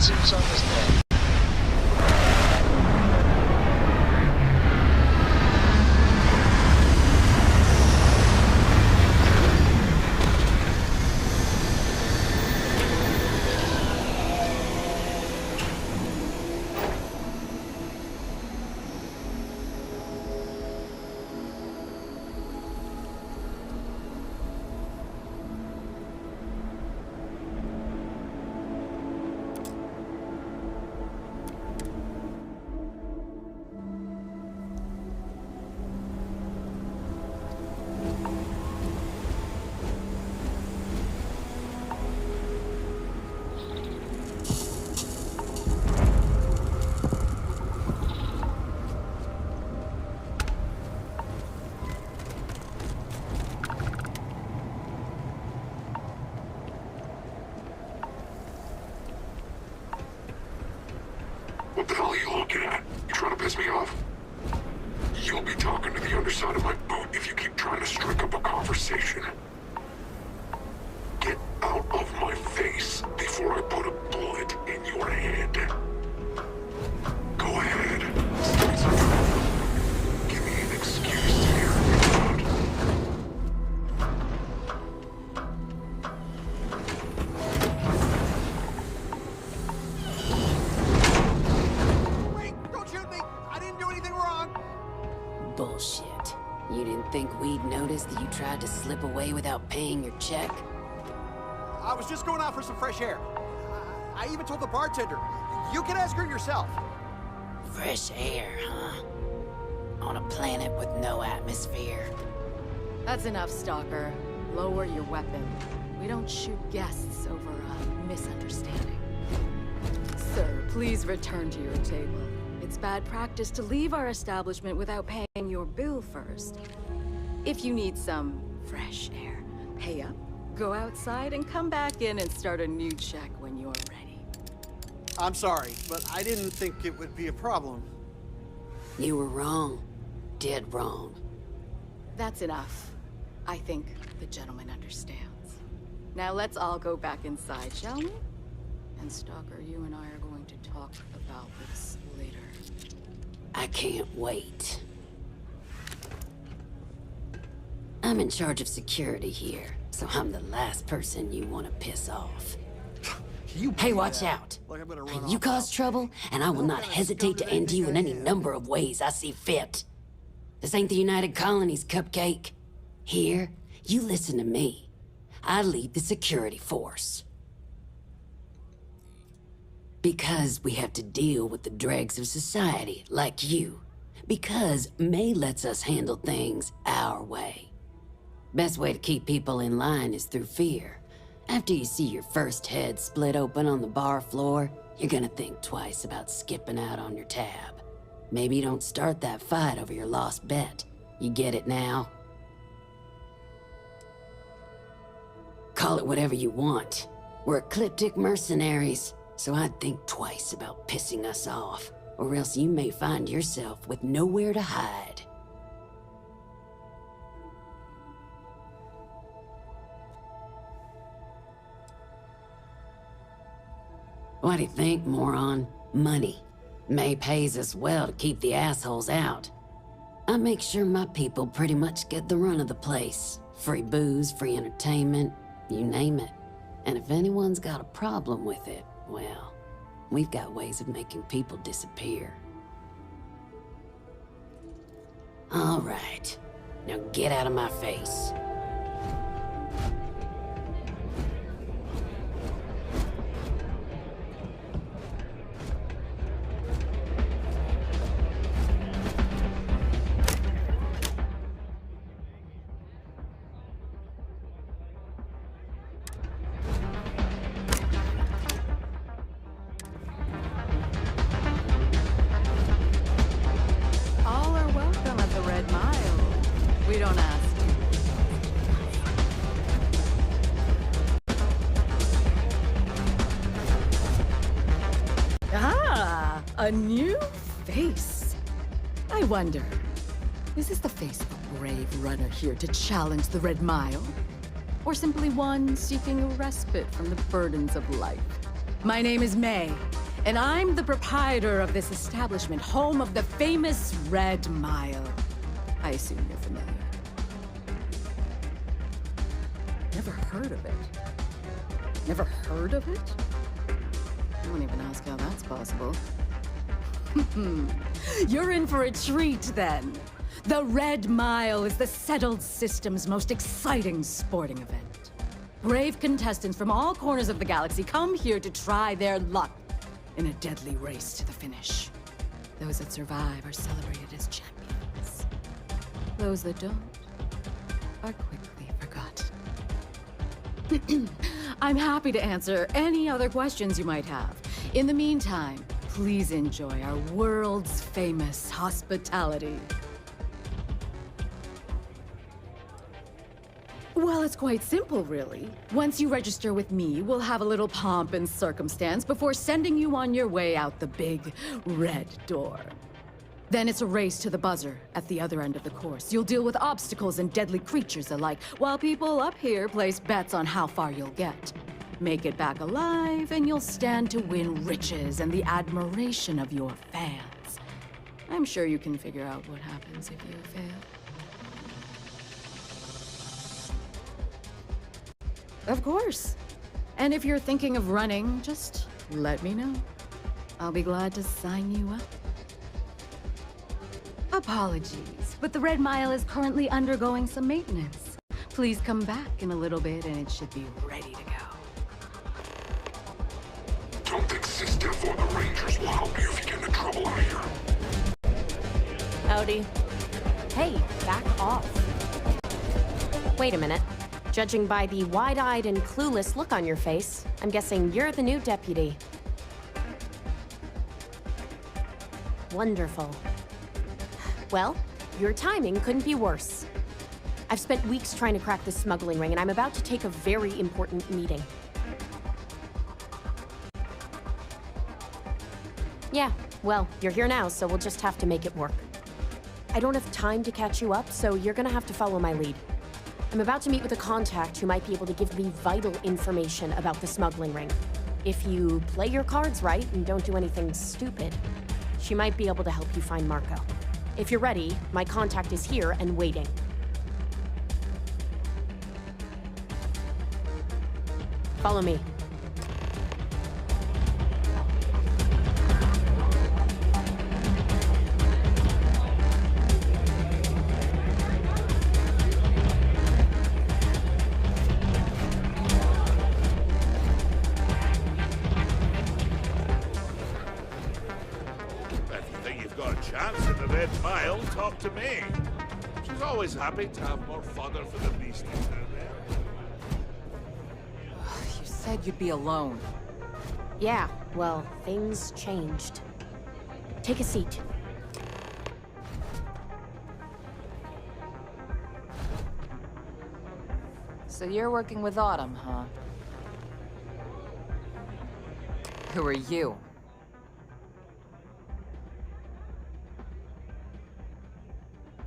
Let's see what's on this day. What the hell are you looking at? You trying to piss me off? You'll be talking to the underside of my boot if you keep trying to strike up a conversation. Get out of my face before I put a bullet in your head. Go ahead. Streets are trouble. Give me an excuse to hear you out. Wait! Don't shoot me! I didn't do anything wrong! Bullshit. You didn't think we'd notice that you tried to slip away without paying your check? I was just going out for some fresh air. I even told the bartender. You can ask her yourself. Fresh air, huh? On a planet with no atmosphere. That's enough, Stalker. Lower your weapon. We don't shoot guests over a misunderstanding. Sir, please return to your table. It's bad practice to leave our establishment without paying your bill first. If you need some fresh air, pay up, go outside, and come back in and start a new check when you're ready. I'm sorry, but I didn't think it would be a problem. You were wrong. Dead wrong. That's enough. I think the gentleman understands. Now let's all go back inside, shall we? And Stalker, you and I are going to talk about this later. I can't wait. I'm in charge of security here, so I'm the last person you want to piss off. Hey, watch out! Like I'm gonna run You off cause now. trouble, and I will not hesitate to end you in any number of ways I see fit. This ain't the United Colonies, Cupcake. Here, you listen to me. I lead the security force. Because we have to deal with the dregs of society, like you. Because May lets us handle things our way. Best way to keep people in line is through fear. After you see your first head split open on the bar floor, you're gonna think twice about skipping out on your tab. Maybe you don't start that fight over your lost bet. You get it now? Call it whatever you want. We're ecliptic mercenaries, so I'd think twice about pissing us off, or else you may find yourself with nowhere to hide. What do you think, moron? Money. May pays us well to keep the assholes out. I make sure my people pretty much get the run of the place. Free booze, free entertainment, you name it. And if anyone's got a problem with it, well, we've got ways of making people disappear. All right. Now get out of my face. All are welcome at the Red Mile. We don't ask too much. Ah, a new face. I wonder, is this the face of a brave runner here to challenge the Red Mile? Or simply one seeking a respite from the burdens of life? My name is May, and I'm the proprietor of this establishment, home of the famous Red Mile. I assume you're familiar. Never heard of it? Never heard of it? I won't even ask how that's possible. You're in for a treat, then. The Red Mile is the settled system's most exciting sporting event. Brave contestants from all corners of the galaxy come here to try their luck in a deadly race to the finish. Those that survive are celebrated as champions. Those that don't are quickly forgotten. I'm happy to answer any other questions you might have. In the meantime, please enjoy our world's famous hospitality. Well, it's quite simple, really. Once you register with me, we'll have a little pomp and circumstance before sending you on your way out the big red door. Then it's a race to the buzzer at the other end of the course. You'll deal with obstacles and deadly creatures alike, while people up here place bets on how far you'll get. Make it back alive, and you'll stand to win riches and the admiration of your fans. I'm sure you can figure out what happens if you fail. Of course. And if you're thinking of running, just let me know. I'll be glad to sign you up. Apologies, but the Red Mile is currently undergoing some maintenance. Please come back in a little bit and it should be ready to go. Don't think Sis Diff or the Rangers will help you if you get into trouble out here. Howdy. Hey, back off. Wait a minute. Judging by the wide-eyed and clueless look on your face, I'm guessing you're the new deputy. Wonderful. Well, your timing couldn't be worse. I've spent weeks trying to crack this smuggling ring, and I'm about to take a very important meeting. Yeah, well, you're here now, so we'll just have to make it work. I don't have time to catch you up, so you're gonna have to follow my lead. I'm about to meet with a contact who might be able to give me vital information about the smuggling ring. If you play your cards right and don't do anything stupid, she might be able to help you find Marco. If you're ready, my contact is here and waiting. Follow me. Talk to me. She's always happy to have more fodder for the beasties down there. You said you'd be alone. Yeah, well, things changed. Take a seat. So you're working with Autumn, huh? Who are you?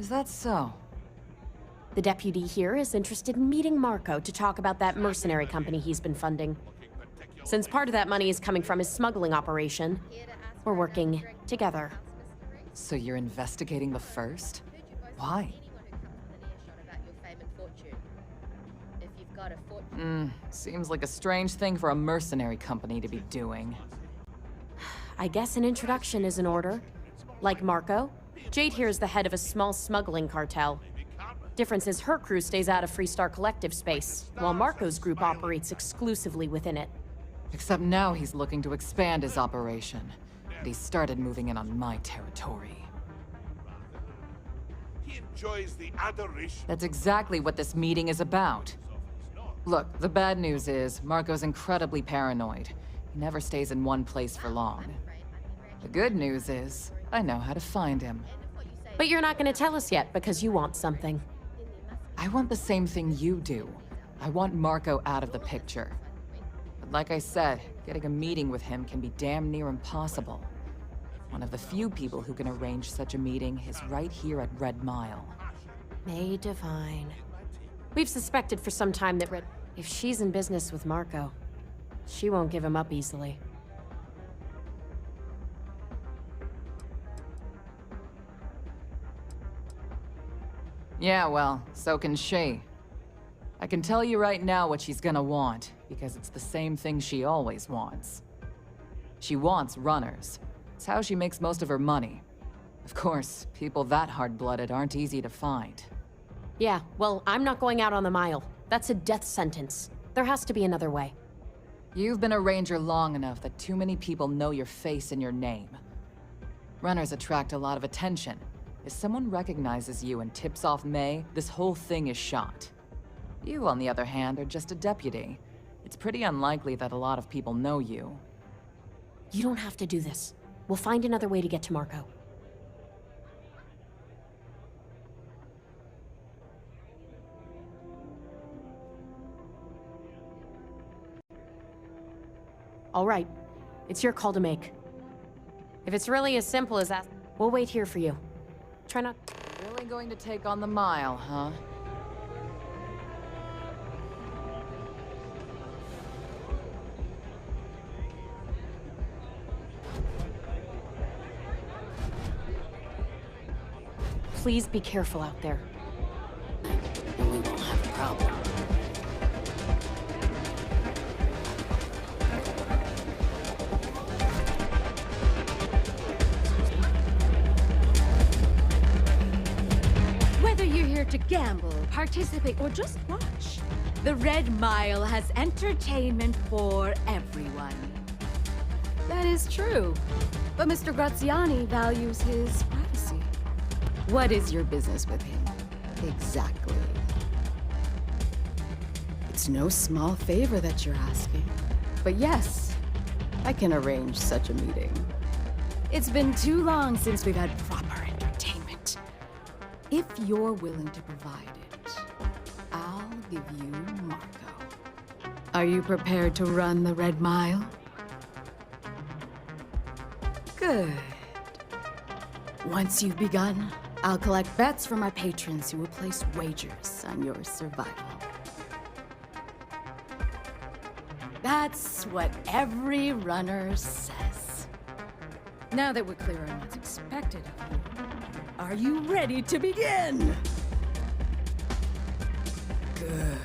Is that so? The deputy here is interested in meeting Marco to talk about that mercenary company he's been funding. Since part of that money is coming from his smuggling operation, we're working together. So you're investigating the first? Why? Seems like a strange thing for a mercenary company to be doing. I guess an introduction is in order. Like Marco, Jade here is the head of a small smuggling cartel. Difference is her crew stays out of Freestar collective space, while Marco's group operates exclusively within it. Except now he's looking to expand his operation. And he started moving in on my territory. He enjoys the adoration. That's exactly what this meeting is about. Look, the bad news is, Marco's incredibly paranoid. He never stays in one place for long. The good news is, I know how to find him. But you're not going to tell us yet because you want something. I want the same thing you do. I want Marco out of the picture. But like I said, getting a meeting with him can be damn near impossible. One of the few people who can arrange such a meeting is right here at Red Mile. May Divine. We've suspected for some time that if she's in business with Marco. She won't give him up easily. Yeah, well, so can she. I can tell you right now what she's gonna want, because it's the same thing she always wants. She wants runners. It's how she makes most of her money. Of course, people that hard-blooded aren't easy to find. Yeah, well, I'm not going out on the mile. That's a death sentence. There has to be another way. You've been a ranger long enough that too many people know your face and your name. Runners attract a lot of attention. If someone recognizes you and tips off May, this whole thing is shot. You, on the other hand, are just a deputy. It's pretty unlikely that a lot of people know you. You don't have to do this. We'll find another way to get to Marco. All right. It's your call to make. If it's really as simple as that, we'll wait here for you. Try not... Really going to take on the mile, huh? Please be careful out there. And we won't have a problem. Whether you're here to gamble, participate, or just watch, the Red Mile has entertainment for everyone. That is true, but Mr. Graziani values his privacy. What is your business with him? Exactly. It's no small favor that you're asking. But yes, I can arrange such a meeting. It's been too long since we've had proper entertainment. If you're willing to provide it, I'll give you Marco. Are you prepared to run the Red Mile? Good. Once you've begun, I'll collect bets from our patrons who will place wagers on your survival. That's what every runner says. Now that we're clear on what's expected of you, are you ready to begin? Good.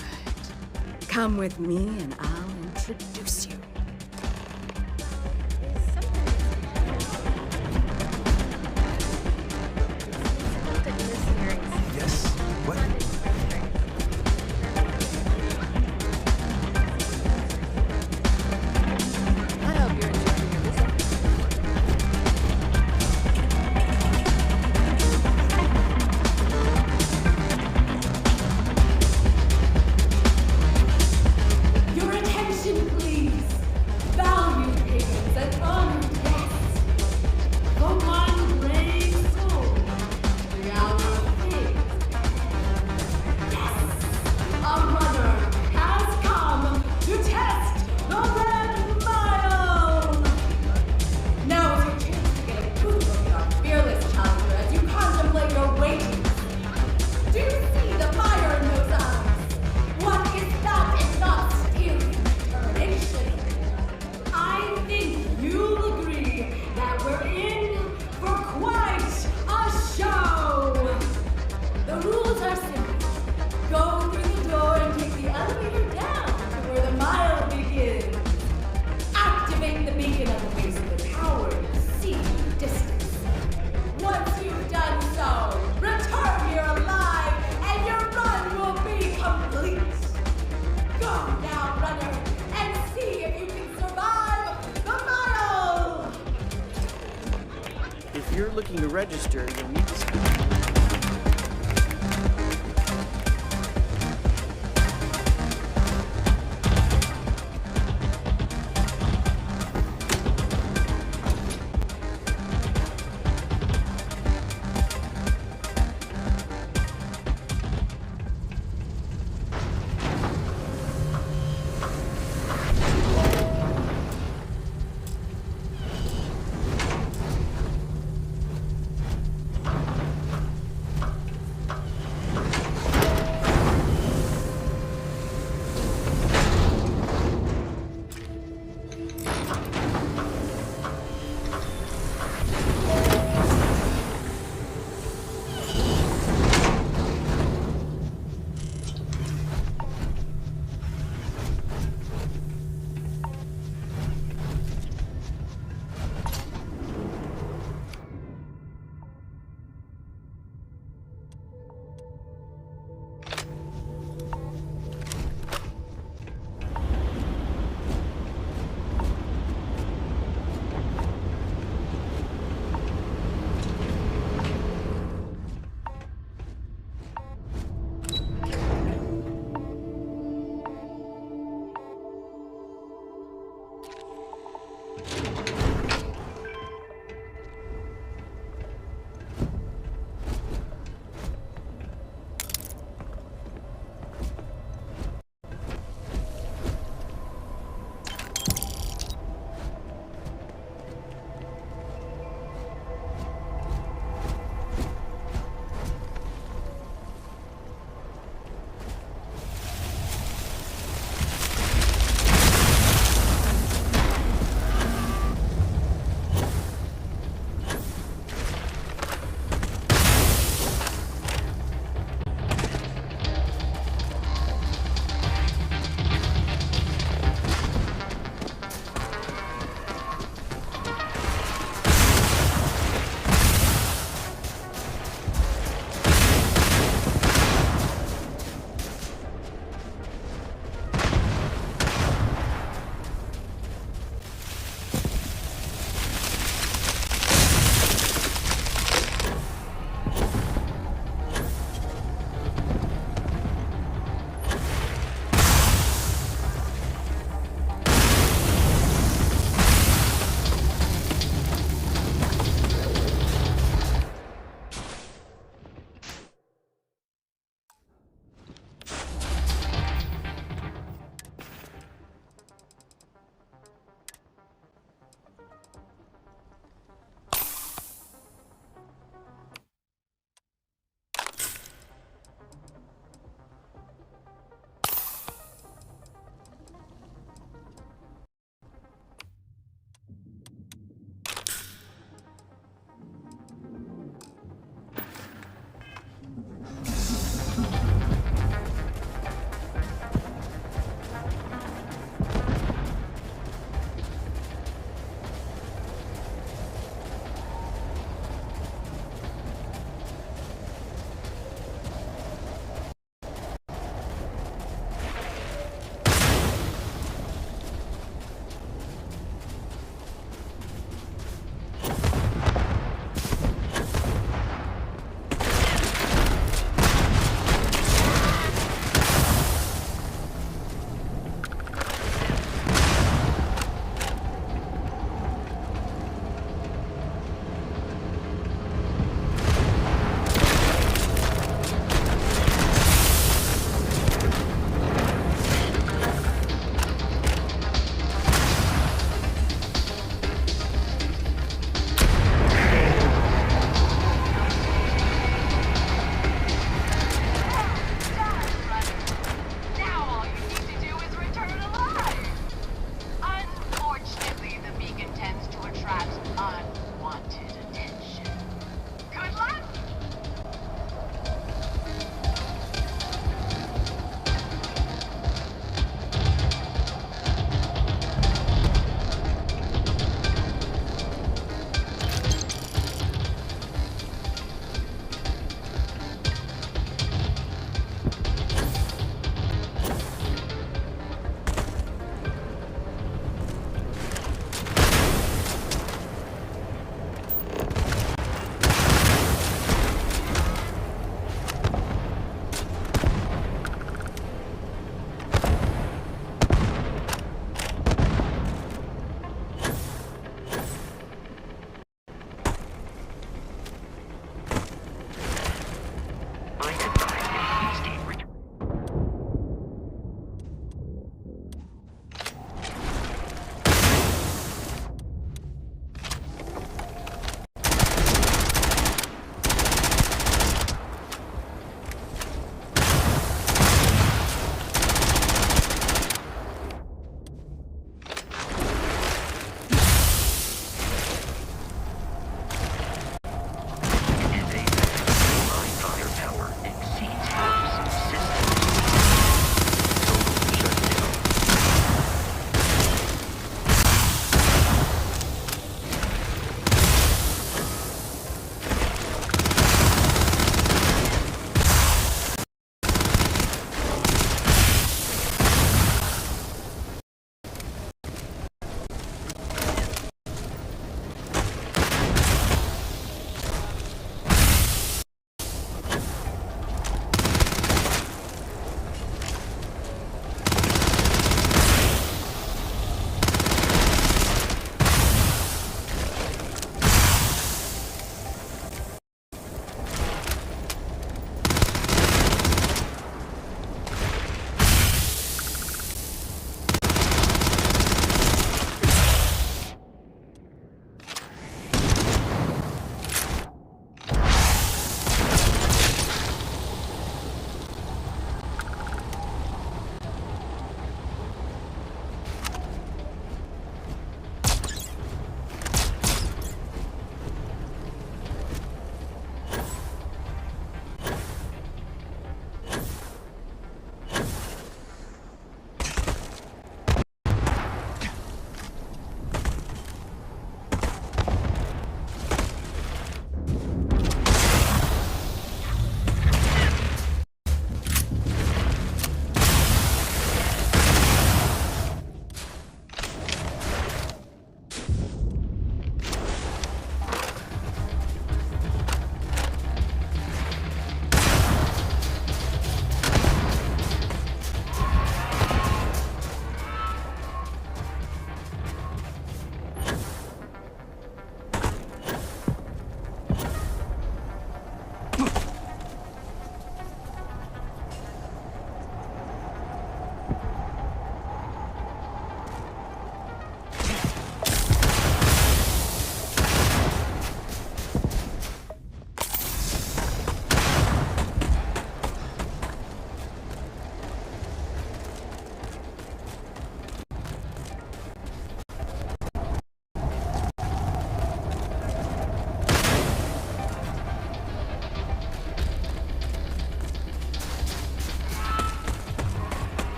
Come with me and I'll introduce you. Yes? What? I hope you're enjoying your visit. Your attention, please. Valued patrons and honored guests. The one brave soul. The hour of faith. Yes! A runner has come to test the Red Mile! Now is your chance to get a good look at our fearless challenger as you contemplate your waiting. Do you see the fire in those eyes? What is that if not steely determination? I think you'll agree that we're in for quite a show. The rules are simple. Go through the door and take the elevator down to where the mile begins. Activate the beacon on the base of the tower to see the distance. Once you've done so, return here alive, and your run will be complete. Go now, runner, and see if you can survive the mile! If you're looking to register, you'll need to...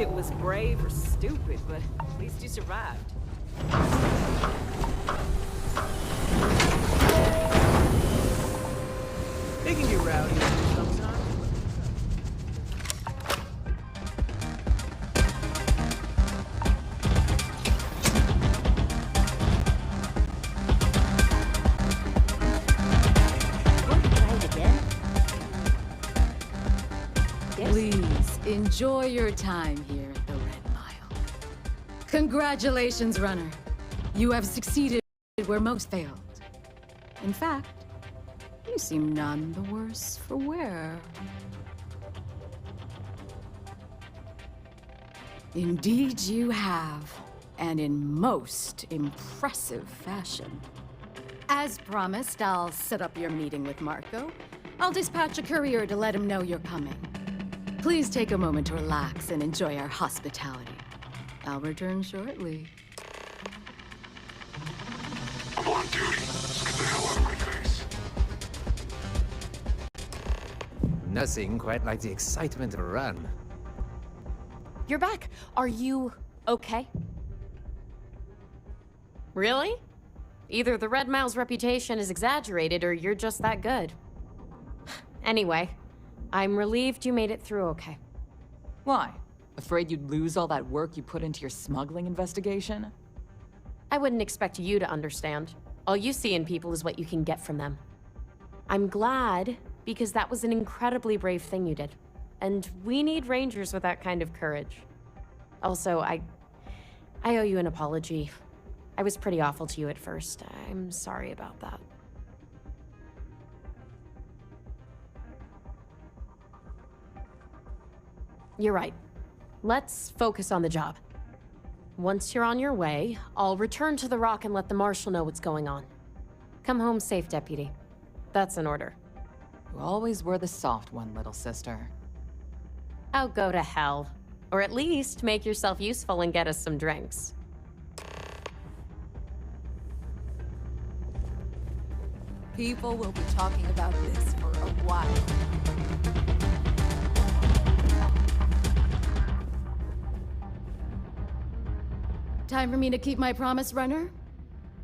it was brave or stupid, but at least you survived. They can get rowdy sometimes. Please, enjoy your time here at the Red Mile. Congratulations, runner. You have succeeded where most failed. In fact, you seem none the worse for wear. Indeed you have, and in most impressive fashion. As promised, I'll set up your meeting with Marco. I'll dispatch a courier to let him know you're coming. Please take a moment to relax and enjoy our hospitality. I'll return shortly. I'm on duty. Let's get the hell out of my face. Nothing quite like the excitement of a run. You're back. Are you okay? Really? Either the Red Mile's reputation is exaggerated or you're just that good. Anyway, I'm relieved you made it through okay. Why? Afraid you'd lose all that work you put into your smuggling investigation? I wouldn't expect you to understand. All you see in people is what you can get from them. I'm glad, because that was an incredibly brave thing you did. And we need rangers with that kind of courage. Also, I owe you an apology. I was pretty awful to you at first. I'm sorry about that. You're right. Let's focus on the job. Once you're on your way, I'll return to the Rock and let the Marshal know what's going on. Come home safe, Deputy. That's an order. You always were the soft one, little sister. Oh, go to hell. Or at least make yourself useful and get us some drinks. People will be talking about this for a while. Time for me to keep my promise, runner?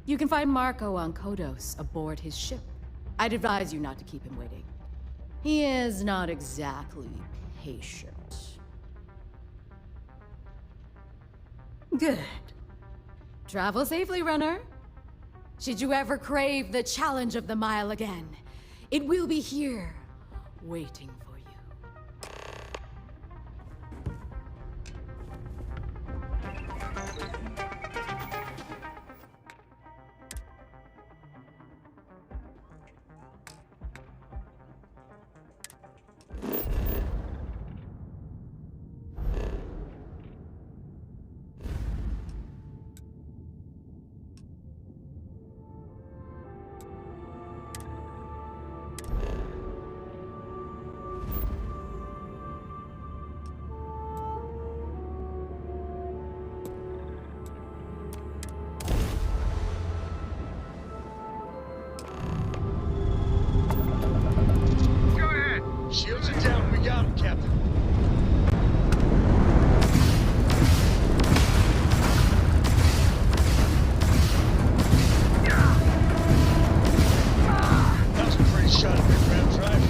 You can find Marco on Kodos aboard his ship. I'd advise you not to keep him waiting. He is not exactly patient. Good. Travel safely, runner. Should you ever crave the challenge of the mile again, it will be here, waiting for you. Shields are down. We got him, Captain. That was a pretty shot at mid-round drive.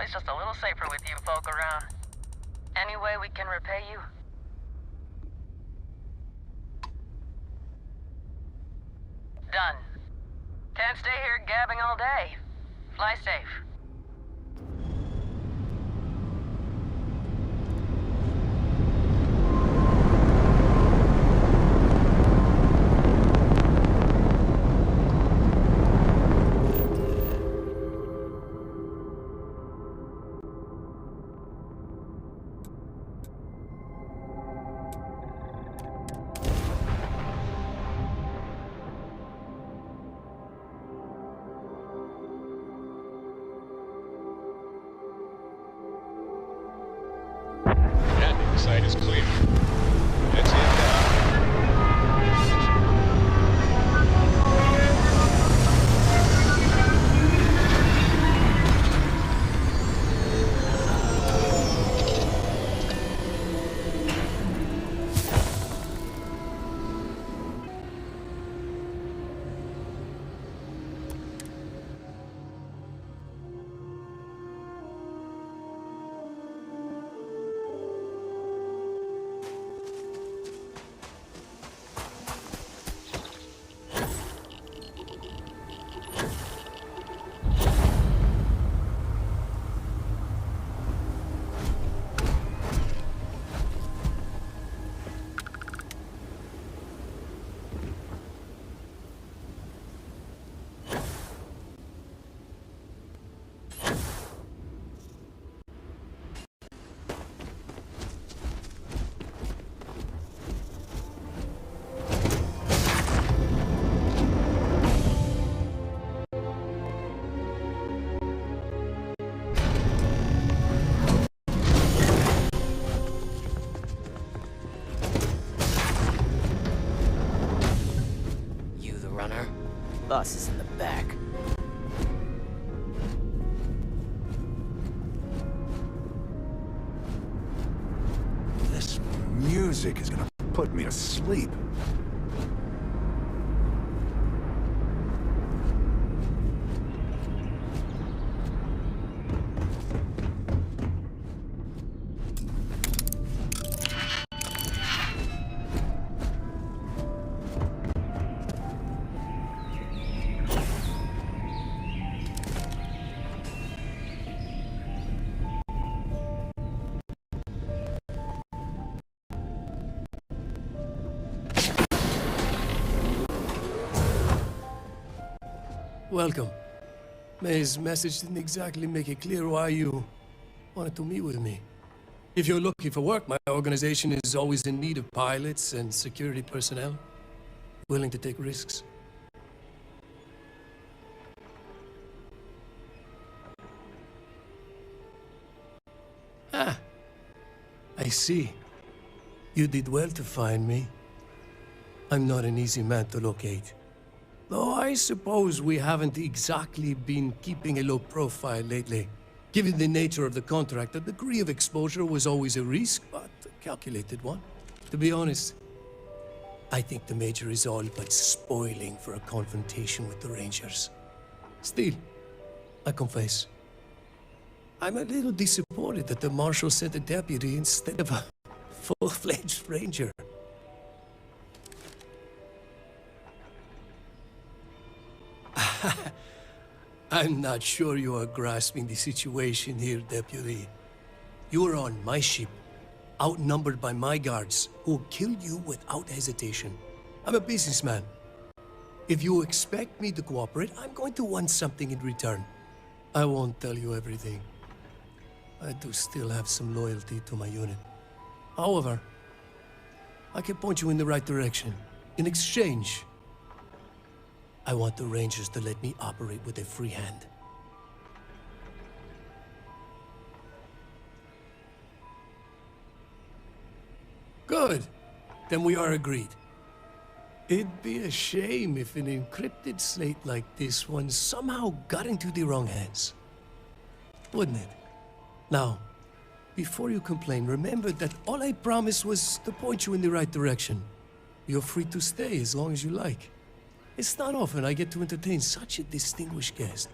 it's just a little safer with you folk around. Any way we can repay you? Done. Can't stay here gabbing all day. Fly safe. Landing site is clear. Let's head down. Boss is in the back. This music is gonna put me to sleep. Welcome. May's message didn't exactly make it clear why you wanted to meet with me. If you're looking for work, my organization is always in need of pilots and security personnel, willing to take risks. Ah, I see. You did well to find me. I'm not an easy man to locate. Though I suppose we haven't exactly been keeping a low profile lately. Given the nature of the contract, a degree of exposure was always a risk, but a calculated one. To be honest, I think the Major is all but spoiling for a confrontation with the Rangers. Still, I confess, I'm a little disappointed that the Marshal sent a deputy instead of a full-fledged Ranger. I'm not sure you are grasping the situation here, Deputy. You are on my ship, outnumbered by my guards, who will kill you without hesitation. I'm a businessman. If you expect me to cooperate, I'm going to want something in return. I won't tell you everything. I do still have some loyalty to my unit. However, I can point you in the right direction. In exchange, I want the Rangers to let me operate with a free hand. Good. Then we are agreed. It'd be a shame if an encrypted slate like this one somehow got into the wrong hands. Wouldn't it? Now, before you complain, remember that all I promised was to point you in the right direction. You're free to stay as long as you like. It's not often I get to entertain such a distinguished guest.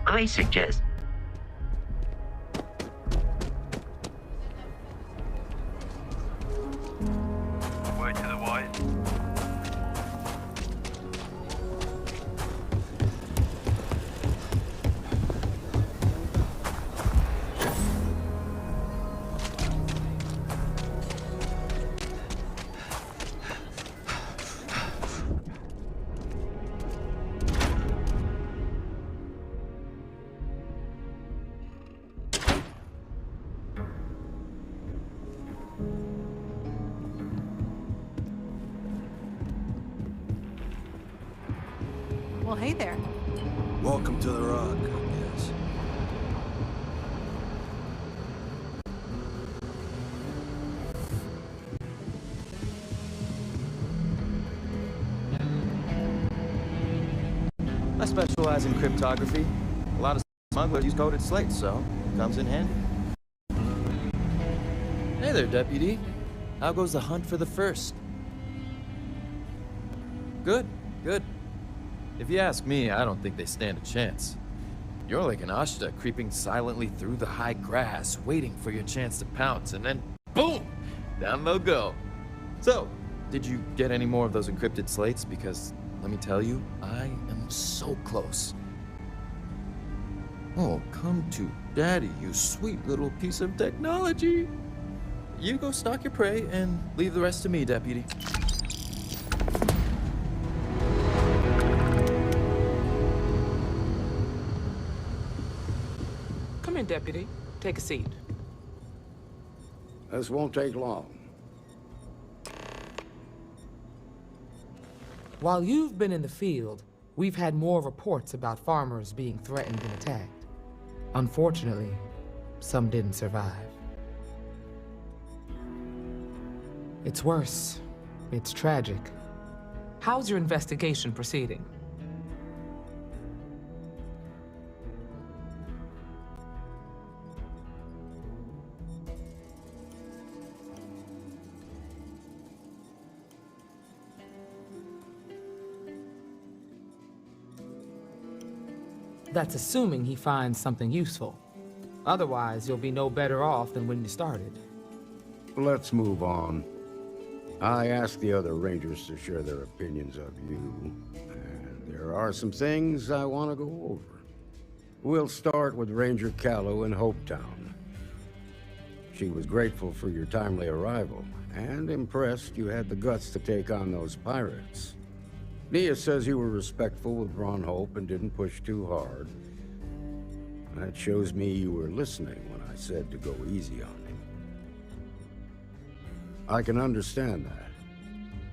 I suggest... Word to the wise. Well, hey there. Welcome to the Rock, I guess. I specialize in cryptography. A lot of smugglers use coded slates, so it comes in handy. Hey there, Deputy. How goes the hunt for the first? Good, good. If you ask me, I don't think they stand a chance. You're like an Ashta creeping silently through the high grass, waiting for your chance to pounce, and then boom! Down they'll go. So, did you get any more of those encrypted slates? Because, let me tell you, I am so close. Oh, come to Daddy, you sweet little piece of technology. You go stalk your prey and leave the rest to me, Deputy. Come in, Deputy. Take a seat. This won't take long. While you've been in the field, we've had more reports about farmers being threatened and attacked. Unfortunately, some didn't survive. It's worse. It's tragic. How's your investigation proceeding? That's assuming he finds something useful. Otherwise, you'll be no better off than when you started. Let's move on. I asked the other Rangers to share their opinions of you, and there are some things I want to go over. We'll start with Ranger Callow in Hopetown. She was grateful for your timely arrival, and impressed you had the guts to take on those pirates. Nia says you were respectful with Ron Hope and didn't push too hard. That shows me you were listening when I said to go easy on him. I can understand that.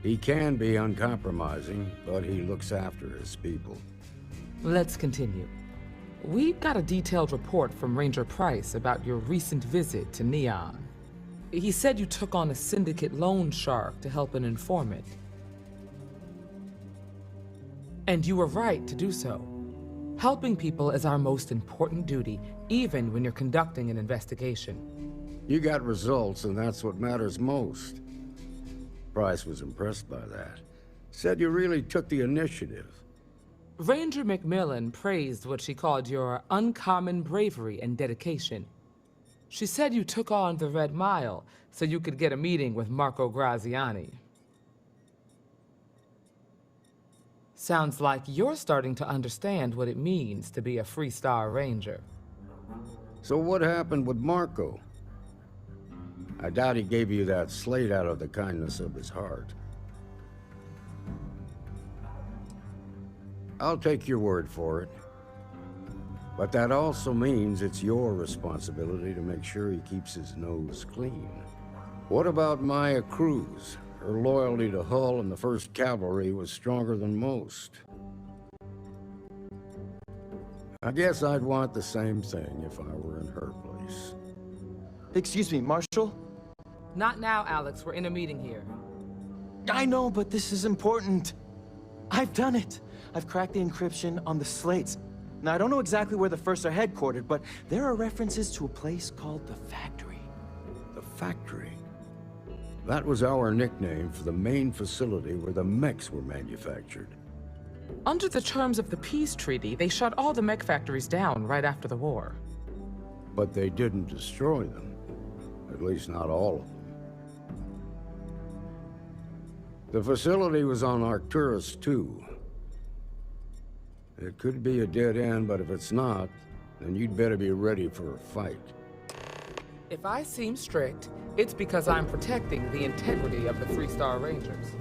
He can be uncompromising, but he looks after his people. Let's continue. We've got a detailed report from Ranger Price about your recent visit to Neon. He said you took on a syndicate loan shark to help an informant. And you were right to do so. Helping people is our most important duty, even when you're conducting an investigation. You got results, and that's what matters most. Price was impressed by that. Said you really took the initiative. Ranger McMillan praised what she called your uncommon bravery and dedication. She said you took on the Red Mile so you could get a meeting with Marco Graziani. Sounds like you're starting to understand what it means to be a Freestar Ranger. So what happened with Marco? I doubt he gave you that slate out of the kindness of his heart. I'll take your word for it. But that also means it's your responsibility to make sure he keeps his nose clean. What about Maya Cruz? Her loyalty to Hull and the 1st Cavalry was stronger than most. I guess I'd want the same thing if I were in her place. Excuse me, Marshal? Not now, Alex. We're in a meeting here. I know, but this is important. I've done it. I've cracked the encryption on the slates. Now, I don't know exactly where the First are headquartered, but there are references to a place called the Factory. The Factory? That was our nickname for the main facility where the mechs were manufactured. Under the terms of the peace treaty, they shut all the mech factories down right after the war. But they didn't destroy them. At least not all of them. The facility was on Arcturus 2. It could be a dead end, but if it's not, then you'd better be ready for a fight. If I seem strict, it's because I'm protecting the integrity of the Freestar Rangers.